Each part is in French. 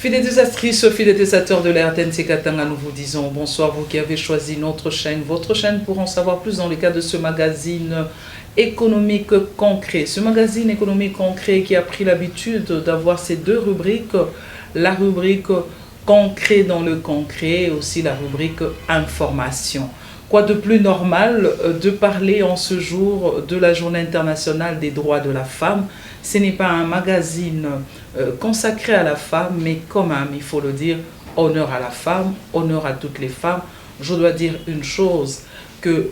Fidélisatrices, fidélisateurs de la RTNC Katanga, nous vous disons bonsoir, vous qui avez choisi notre chaîne, votre chaîne pour en savoir plus dans le cadre de ce magazine économique concret. Ce magazine économique concret qui a pris l'habitude d'avoir ces deux rubriques, la rubrique concret dans le concret et aussi la rubrique information. Quoi de plus normal de parler en ce jour de la Journée internationale des droits de la femme. Ce n'est pas un magazine consacré à la femme, mais quand même, il faut le dire, honneur à la femme, honneur à toutes les femmes. Je dois dire une chose, que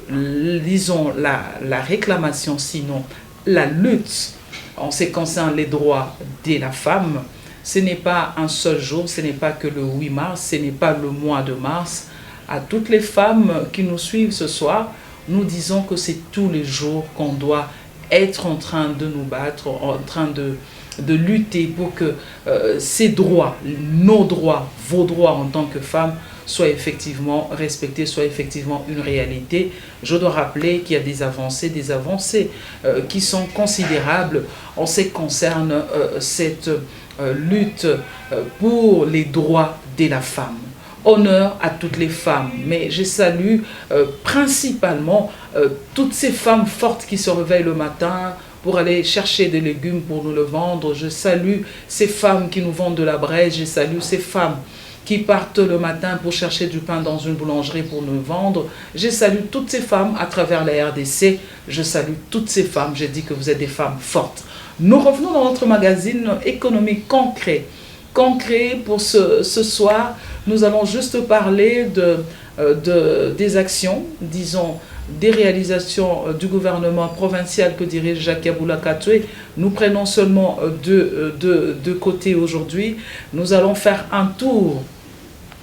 disons la réclamation, sinon la lutte en ce qui concerne les droits de la femme, ce n'est pas un seul jour, ce n'est pas que le 8 mars, ce n'est pas le mois de mars. À toutes les femmes qui nous suivent ce soir, nous disons que c'est tous les jours qu'on doit être en train de nous battre, en train de lutter pour que ces droits, nos droits, vos droits en tant que femmes soient effectivement respectés, soient effectivement une réalité. Je dois rappeler qu'il y a des avancées qui sont considérables en ce qui concerne cette lutte pour les droits de la femme. Honneur à toutes les femmes, mais je salue principalement toutes ces femmes fortes qui se réveillent le matin pour aller chercher des légumes pour nous le vendre. Je salue ces femmes qui nous vendent de la braise, je salue ces femmes qui partent le matin pour chercher du pain dans une boulangerie pour nous vendre. Je salue toutes ces femmes à travers la RDC, je salue toutes ces femmes, je dis que vous êtes des femmes fortes. Nous revenons dans notre magazine économique concret. Concret pour ce soir, nous allons juste parler des actions, disons, des réalisations du gouvernement provincial que dirige Jacques Yabula Katwe. Nous prenons seulement deux côtés aujourd'hui. Nous allons faire un tour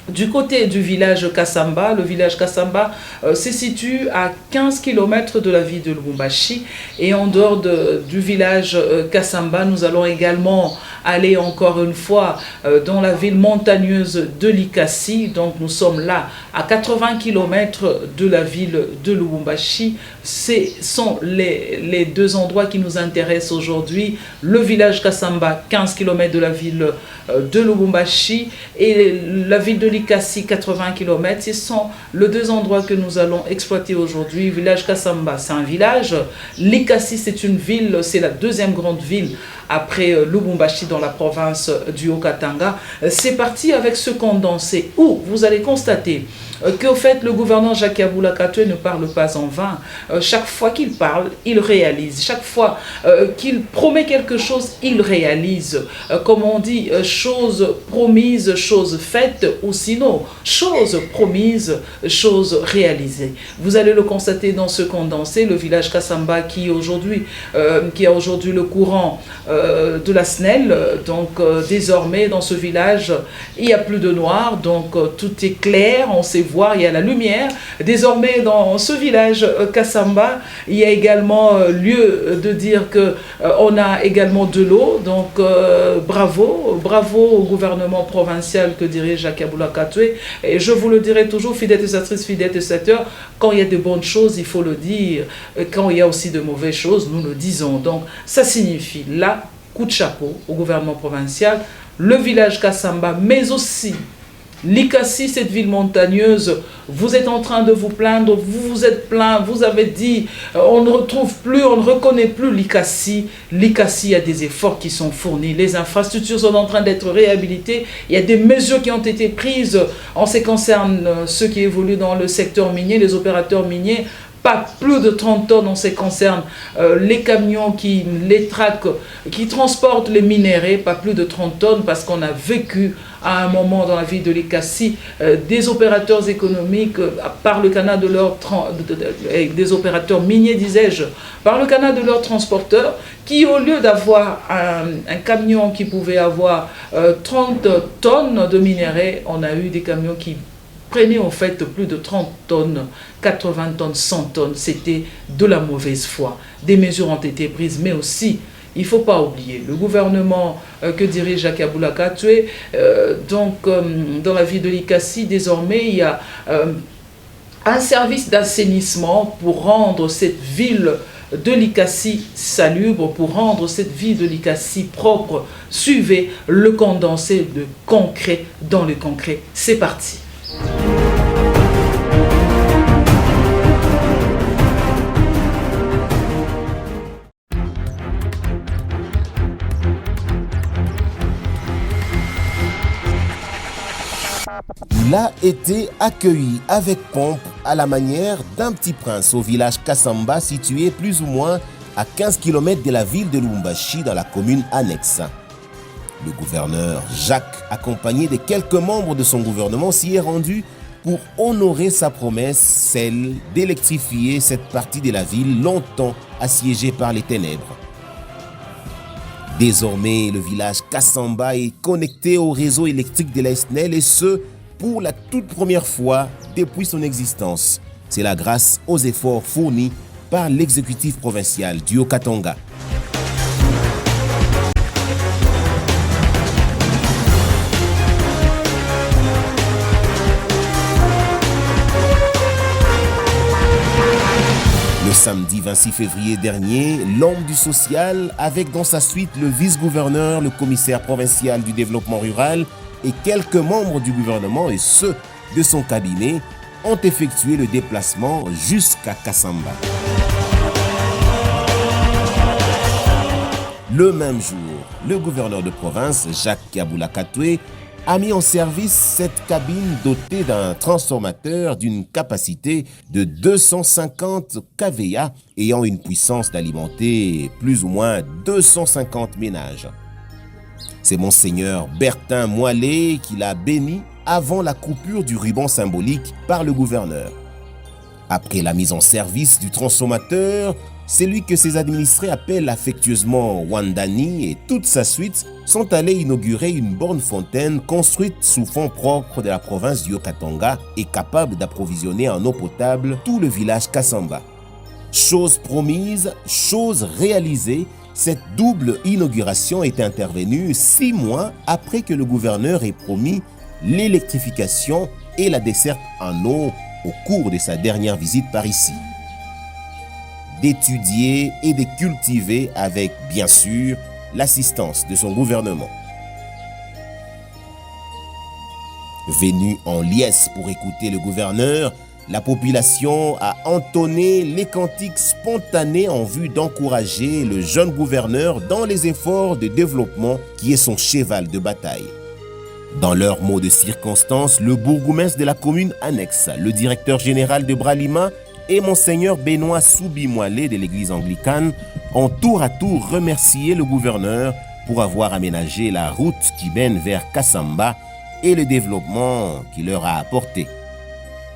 du côté du village Kassamba. Le village Kassamba se situe à 15 km de la ville de Lubumbashi. Et en dehors du village Kassamba, nous allons également aller encore une fois dans la ville montagneuse de Likasi. Donc nous sommes là à 80 km de la ville de Lubumbashi. Ce sont les deux endroits qui nous intéressent aujourd'hui. Le village Kassamba, 15 km de la ville de Lubumbashi, et la ville de Likasi, 80 km. Ce sont les deux endroits que nous allons exploiter aujourd'hui. Village Kassamba, c'est un village. Likasi, c'est une ville, c'est la deuxième grande ville après Lubumbashi dans la province du Haut-Katanga. C'est parti avec ce condensé où vous allez constater qu'au fait le gouverneur Jacques Yabula Katwe ne parle pas en vain. Chaque fois qu'il parle, il réalise. Chaque fois qu'il promet quelque chose, il réalise. Comme on dit, chose promise, chose faite, ou sinon, chose promise, chose réalisée. Vous allez le constater dans ce condensé, le village Kassamba qui a aujourd'hui le courant de la SNEL. Donc désormais dans ce village, il n'y a plus de noir, donc tout est clair, on sait voir, il y a la lumière. Désormais dans ce village Kassamba, il y a également lieu de dire que on a également de l'eau. Donc bravo au gouvernement provincial que dirige Jacques Yabula Katwe. Et je vous le dirai toujours, fidélisatrices, fidélisateurs, quand il y a de bonnes choses, il faut le dire. Quand il y a aussi de mauvaises choses, nous le disons. Donc ça signifie là, coup de chapeau au gouvernement provincial, le village Kassamba, mais aussi Likasi, cette ville montagneuse. Vous êtes en train de vous plaindre, vous vous êtes plaint, vous avez dit on ne retrouve plus, on ne reconnaît plus Likasi. Likasi, il y a des efforts qui sont fournis, les infrastructures sont en train d'être réhabilitées, il y a des mesures qui ont été prises en ce qui concerne ceux qui évoluent dans le secteur minier, les opérateurs miniers. Pas plus de 30 tonnes en ce qui concerne les camions les tracks qui transportent les minéraux, pas plus de 30 tonnes, parce qu'on a vécu à un moment dans la ville de Likasi des opérateurs économiques par le canal de leur des opérateurs miniers, disais-je, par le canal de leurs transporteurs, qui au lieu d'avoir un camion qui pouvait avoir 30 tonnes de minéraux, on a eu des camions qui prenaient en fait plus de 30 tonnes, 80 tonnes, 100 tonnes. C'était de la mauvaise foi. Des mesures ont été prises, mais aussi, il ne faut pas oublier, le gouvernement que dirige Jacques Yabula Katwe, dans la ville de Likasi, désormais, il y a un service d'assainissement pour rendre cette ville de Likassi salubre, pour rendre cette vie de Likassi propre. Suivez le condensé de concret dans le concret. C'est parti. Il a été accueilli avec pompe à la manière d'un petit prince au village Kasamba, situé plus ou moins à 15 km de la ville de Lubumbashi dans la commune annexe. Le gouverneur Jacques, accompagné de quelques membres de son gouvernement, s'y est rendu pour honorer sa promesse, celle d'électrifier cette partie de la ville longtemps assiégée par les ténèbres. Désormais, le village Kasamba est connecté au réseau électrique de la SNEL, et ce, pour la toute première fois depuis son existence. C'est là grâce aux efforts fournis par l'exécutif provincial du Haut-Katanga. Le samedi 26 février dernier, l'homme du social, avec dans sa suite le vice-gouverneur, le commissaire provincial du développement rural et quelques membres du gouvernement et ceux de son cabinet, ont effectué le déplacement jusqu'à Kasamba. Le même jour, le gouverneur de province, Jacques Kabula Katwe, a mis en service cette cabine dotée d'un transformateur d'une capacité de 250 kVA ayant une puissance d'alimenter plus ou moins 250 ménages. C'est Monseigneur Bertin Moillet qui l'a béni avant la coupure du ruban symbolique par le gouverneur. Après la mise en service du transformateur, c'est lui que ses administrés appellent affectueusement Wandani et toute sa suite sont allés inaugurer une borne fontaine construite sous fonds propres de la province du Haut-Katanga et capable d'approvisionner en eau potable tout le village Kasamba. Chose promise, chose réalisée, cette double inauguration est intervenue 6 mois après que le gouverneur ait promis l'électrification et la desserte en eau au cours de sa dernière visite par ici. D'étudier et de cultiver avec, bien sûr, l'assistance de son gouvernement. Venu en liesse pour écouter le gouverneur, la population a entonné les cantiques spontanés en vue d'encourager le jeune gouverneur dans les efforts de développement qui est son cheval de bataille. Dans leurs mots de circonstance, le bourgmestre de la commune annexe, le directeur général de Bralima et Monseigneur Benoît Soubi-Moillet de l'église anglicane ont tour à tour remercié le gouverneur pour avoir aménagé la route qui mène vers Kasamba et le développement qu'il leur a apporté.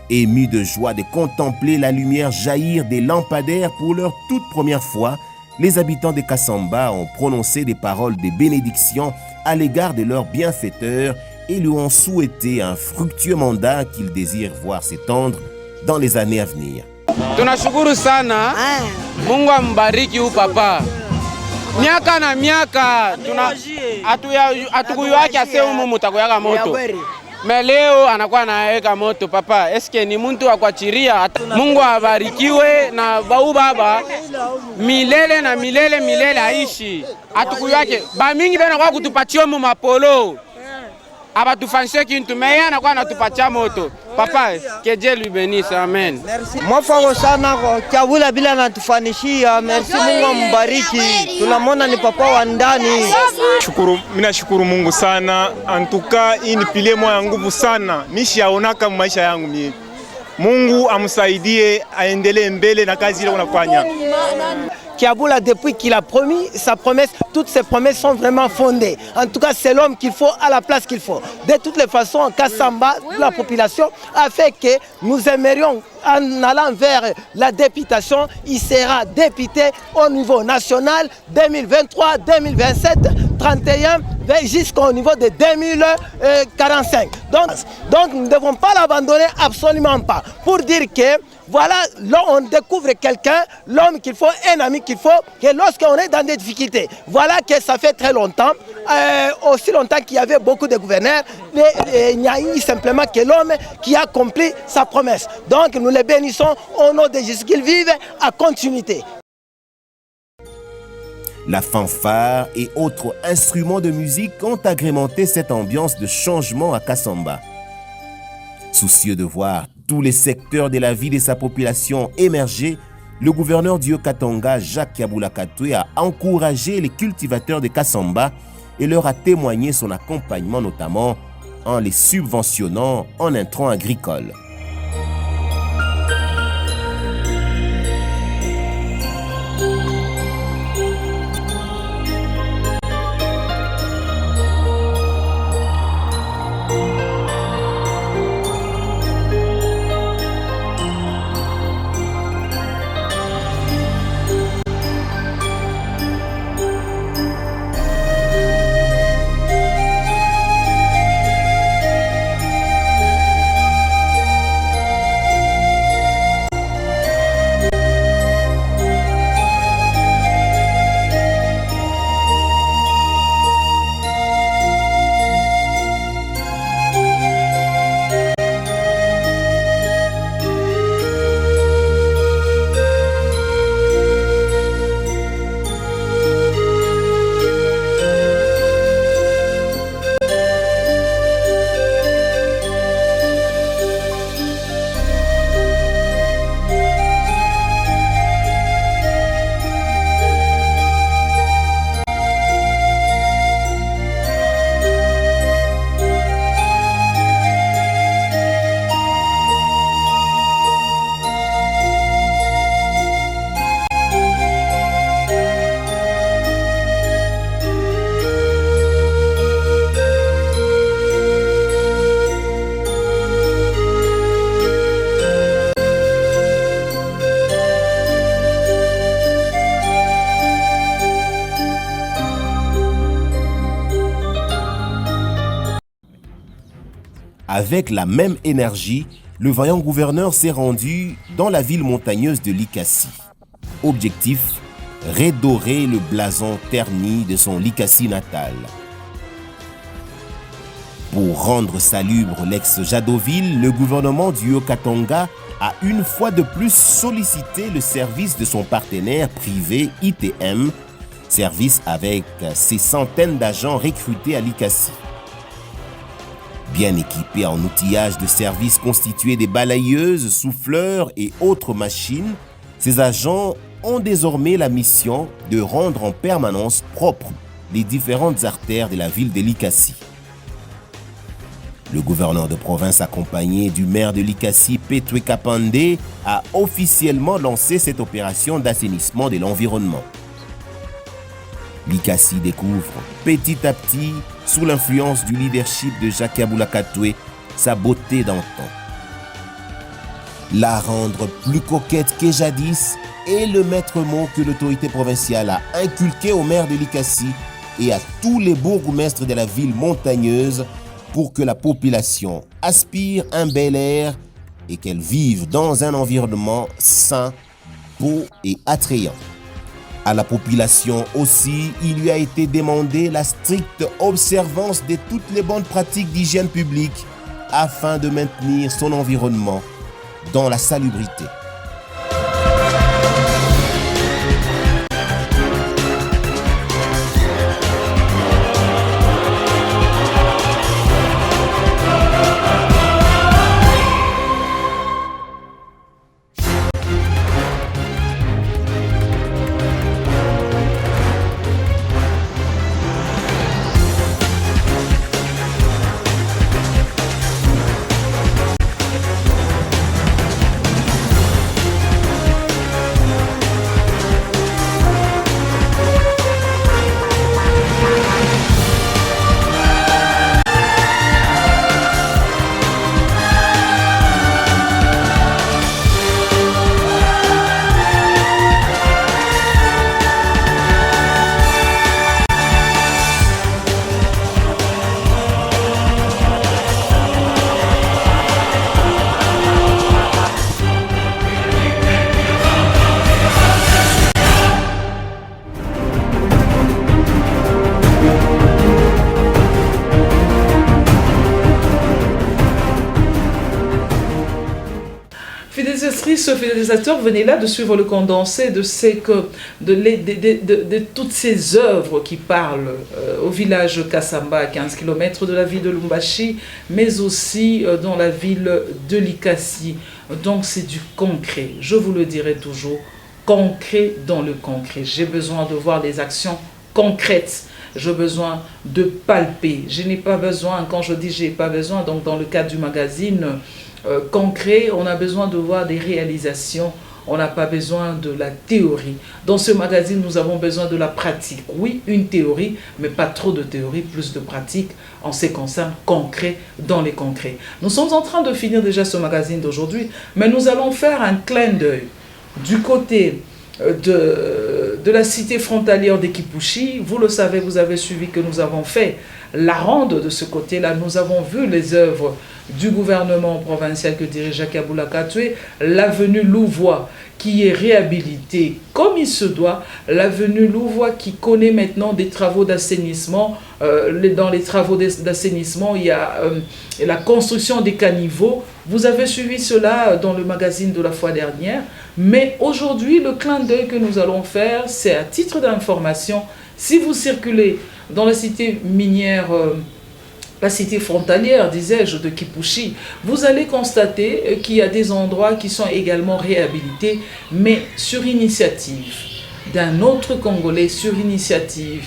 Émus de joie de contempler la lumière jaillir des lampadaires pour leur toute première fois, les habitants de Kasamba ont prononcé des paroles de bénédiction à l'égard de leur bienfaiteur et lui ont souhaité un fructueux mandat qu'ils désirent voir s'étendre dans les années à venir. Tunashukuru sana. Mungu ambariki huyu papa. Miaka na miaka hatukuyuaki ase humu mutakuyaga moto. Leo anakuwa anaweka moto papa. Eske ni mtu wa kuachiria. Mungu abarikiwe na bau baba milele na milele aishi. Hatukuyuaki ba mingi bena kwa kutupatia mu mapolo. Aba tufanishe kintu meya anakuwa anatupatia moto. Papa, que Dieu lui bénisse, amen. Mwafako sana kwa Kabula bila anatufanishia. Merci, Mungu ambariki. Tunamwona ni papa wa ndani. Mina shukuru Mungu sana. Antuka hii ni pile moja ya nguvu sana. Nishaonaka maisha yangu mimi. Mungu amsaidie aendelee mbele na kazi ile unafanya. Kabula, depuis qu'il a promis sa promesse, toutes ses promesses sont vraiment fondées. En tout cas, c'est l'homme qu'il faut à la place qu'il faut. De toutes les façons, Kasamba, la population a fait que nous aimerions, en allant vers la députation, il sera député au niveau national 2023, 2027, 31 jusqu'au niveau de 2045. Donc nous ne devons pas l'abandonner, absolument pas. Pour dire que voilà, là on découvre quelqu'un, l'homme qu'il faut, un ami qu'il faut, que lorsqu'on est dans des difficultés. Voilà que ça fait très longtemps, aussi longtemps qu'il y avait beaucoup de gouverneurs, il n'y a eu simplement que l'homme qui a accompli sa promesse. Donc nous les bénissons au nom de Jésus, qu'ils vivent à continuité. La fanfare et autres instruments de musique ont agrémenté cette ambiance de changement à Kasamba. Soucieux de voir tous les secteurs de la ville et sa population émerger, le gouverneur du Haut-Katanga, Jacques Yabula Katoué, a encouragé les cultivateurs de Kasamba et leur a témoigné son accompagnement, notamment en les subventionnant en intrants agricoles. Avec la même énergie, le vaillant gouverneur s'est rendu dans la ville montagneuse de Likassi. Objectif, redorer le blason terni de son Likassi natal. Pour rendre salubre l'ex-Jadoville, le gouvernement du Haut-Katanga a une fois de plus sollicité le service de son partenaire privé ITM, service avec ses centaines d'agents recrutés à Likassi. Bien équipés en outillage de services constitués des balayeuses, souffleurs et autres machines, ces agents ont désormais la mission de rendre en permanence propres les différentes artères de la ville de Likassi. Le gouverneur de province accompagné du maire de Likassi, Petwe Kapande, a officiellement lancé cette opération d'assainissement de l'environnement. Likassi découvre petit à petit, sous l'influence du leadership de Jacques Yabula Katoué, sa beauté d'antan. La rendre plus coquette que jadis est le maître mot que l'autorité provinciale a inculqué au maire de Likassi et à tous les bourgmestres de la ville montagneuse pour que la population aspire un bel air et qu'elle vive dans un environnement sain, beau et attrayant. À la population aussi, il lui a été demandé la stricte observance de toutes les bonnes pratiques d'hygiène publique afin de maintenir son environnement dans la salubrité. Fidélisatrices, fidélisateurs, venez là de suivre le condensé de toutes ces œuvres qui parlent au village Kasamba, à 15 km de la ville de Lubumbashi, mais aussi dans la ville de Likasi. Donc c'est du concret, je vous le dirai toujours, concret dans le concret. J'ai besoin de voir les actions concrètes. J'ai besoin de palper. Je n'ai pas besoin, quand je dis j'ai pas besoin, donc dans le cadre du magazine concret, on a besoin de voir des réalisations. On n'a pas besoin de la théorie. Dans ce magazine, nous avons besoin de la pratique. Oui, une théorie, mais pas trop de théorie, plus de pratique en ce qui concerne concret dans les concrets. Nous sommes en train de finir déjà ce magazine d'aujourd'hui, mais nous allons faire un clin d'œil du côté de la cité frontalière d'Ekipushi. Vous le savez, vous avez suivi que nous avons fait la ronde de ce côté-là. Nous avons vu les œuvres du gouvernement provincial que dirige Jacques Aboula Katoué, l'avenue Louvois qui est réhabilitée comme il se doit, l'avenue Louvois qui connaît maintenant des travaux d'assainissement. Dans les travaux d'assainissement, il y a la construction des caniveaux. Vous avez suivi cela dans le magazine de la fois dernière. Mais aujourd'hui, le clin d'œil que nous allons faire, c'est à titre d'information. Si vous circulez dans la cité minière, la cité frontalière, disais-je, de Kipushi, vous allez constater qu'il y a des endroits qui sont également réhabilités, mais sur initiative d'un autre Congolais, sur initiative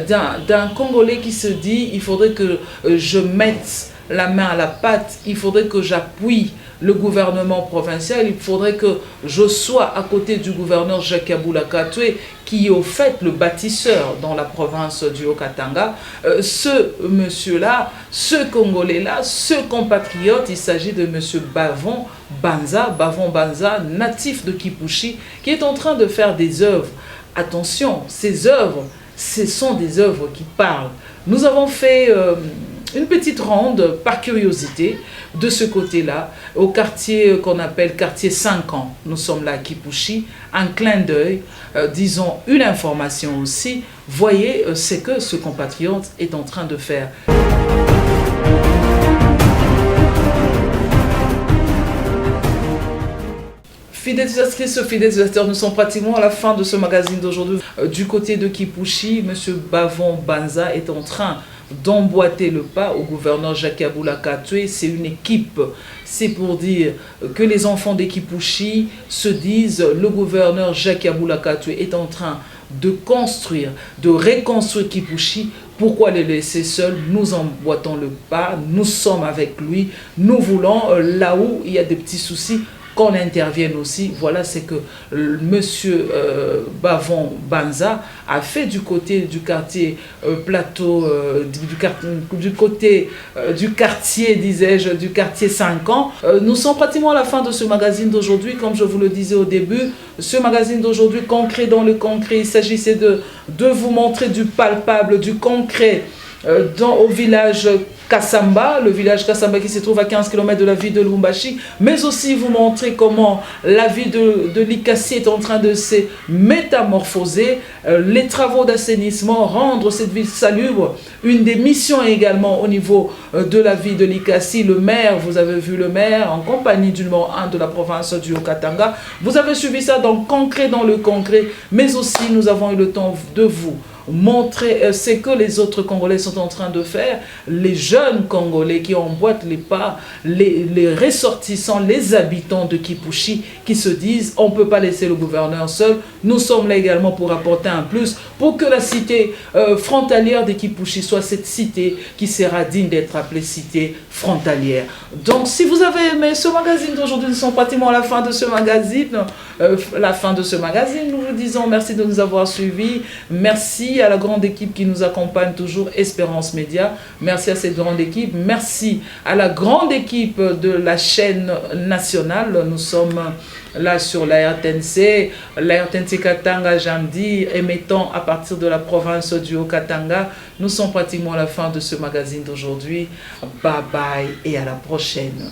d'un Congolais qui se dit, il faudrait que je mette la main à la pâte, il faudrait que j'appuie le gouvernement provincial, il faudrait que je sois à côté du gouverneur Jacques Aboula Katoué, qui est au fait le bâtisseur dans la province du Haut-Katanga. Ce monsieur-là, ce Congolais-là, ce compatriote, il s'agit de monsieur Bavon Banza, natif de Kipushi, qui est en train de faire des œuvres. Attention, ces œuvres, ce sont des œuvres qui parlent. Nous avons fait une petite ronde par curiosité de ce côté-là, au quartier qu'on appelle quartier 5 ans. Nous sommes là à Kipushi, un clin d'œil, disons une information aussi. Voyez ce que ce compatriote est en train de faire. Fidélisatrices, fidélisateurs, nous sommes pratiquement à la fin de ce magazine d'aujourd'hui. Du côté de Kipushi, M. Bavon Banza est en train d'emboîter le pas au gouverneur Jacques Aboula Katoué. C'est une équipe, c'est pour dire que les enfants de Kipushi se disent le gouverneur Jacques Aboula Katoué est en train de construire, de reconstruire Kipushi. Pourquoi les laisser seuls? Nous emboîtons le pas, nous sommes avec lui, nous voulons là où il y a des petits soucis qu'on intervienne aussi. Voilà ce que monsieur Bavon Banza a fait du côté du quartier plateau, du quartier, disais-je, du quartier 5 ans. Nous sommes pratiquement à la fin de ce magazine d'aujourd'hui. Comme je vous le disais au début, ce magazine d'aujourd'hui, concret dans le concret, il s'agissait de vous montrer du palpable, du concret au village Kasamba, le village Kasamba qui se trouve à 15 km de la ville de Lubumbashi, mais aussi vous montrer comment la ville de Likasi est en train de se métamorphoser, les travaux d'assainissement, rendre cette ville salubre, une des missions également au niveau de la ville de Likasi. Le maire, vous avez vu le maire en compagnie du numéro 1 de la province du Haut-Katanga, vous avez suivi ça dans le concret, mais aussi nous avons eu le temps de vous montrer ce que les autres Congolais sont en train de faire, les jeunes Congolais qui emboîtent les pas, les ressortissants, les habitants de Kipushi qui se disent on ne peut pas laisser le gouverneur seul, nous sommes là également pour apporter un plus, pour que la cité frontalière de Kipushi soit cette cité qui sera digne d'être appelée cité frontalière. Donc si vous avez aimé ce magazine d'aujourd'hui, nous sommes pratiquement à la fin de ce magazine, nous vous disons merci de nous avoir suivis, merci à la grande équipe qui nous accompagne toujours, Espérance Média. Merci à cette grande équipe. Merci à la grande équipe de la chaîne nationale. Nous sommes là sur la RTNC Katanga, Jandi, émettant à partir de la province du Haut-Katanga. Nous sommes pratiquement à la fin de ce magazine d'aujourd'hui. Bye bye et à la prochaine.